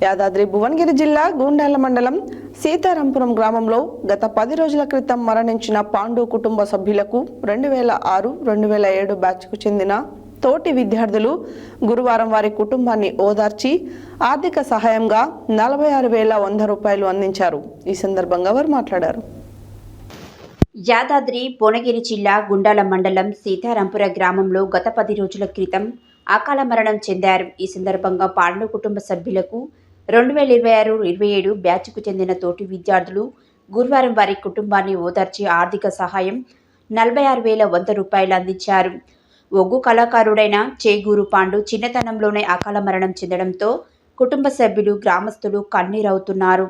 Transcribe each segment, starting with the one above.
యాదాద్రి భువనగిరి జిల్లా గూండాల మండలం సీతారాంపురం గ్రామంలో గత 10 రోజుల క్రితం మరణించిన పాండు కుటుంబ సభ్యులకు 2006-2007 బ్యాచ్కు చెందిన తోటి విద్యార్థులు గురువారం వారి కుటుంబాన్ని ఓదార్చి ఆర్థిక సహాయంగా 46,100 రూపాయలు అందించారు. ఈ సందర్భంగా వారు మాట్లాడారు. యాదాద్రి భువనగిరి జిల్లా గుండాల మండలం సీతారాంపుర గ్రామంలో గత 10 రోజుల క్రితం అకాల మరణం చెందారు. ఈ సందర్భంగా పాండు కుటుంబ సభ్యులకు 2026-27 బ్యాచ్కు చెందిన తోటి విద్యార్థులు గురువారం వారి కుటుంబాన్ని ఓదార్చి ఆర్థిక సహాయం 46,100 రూపాయలు అందించారు. ఒగ్గు కళాకారుడైన చేగూరు పాండు చిన్నతనంలోనే అకాల మరణం చెందడంతో కుటుంబ సభ్యులు గ్రామస్తులు కన్నీరవుతున్నారు.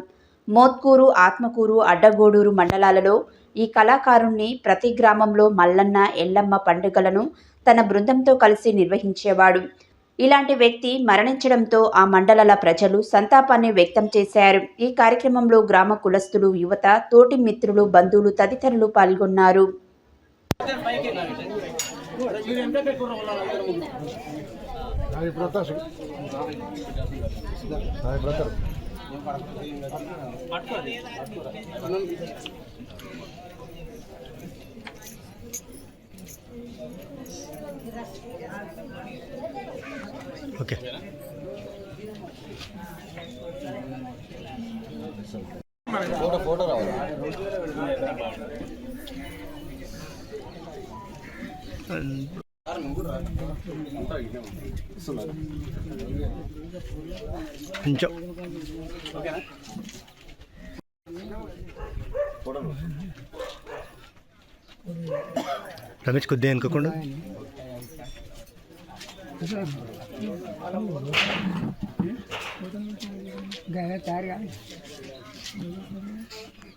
మోత్కూరు, ఆత్మకూరు, అడ్డగోడూరు మండలాలలో ఈ కళాకారుణ్ణి ప్రతి గ్రామంలో మల్లన్న, ఎల్లమ్మ పండుగలను తన బృందంతో కలిసి నిర్వహించేవాడు. ఇలాంటి వ్యక్తి మరణించడంతో ఆ మండలాల ప్రజలు సంతాపాన్ని వ్యక్తం చేశారు. ఈ కార్యక్రమంలో గ్రామ కులస్తులు, యువత, తోటి మిత్రులు, బంధువులు తదితరులు పాల్గొన్నారు. ఓకే, ఫోటో రావాలి. కొంచెం రమేష్ కొద్దిగా అనుకోకుండా గయ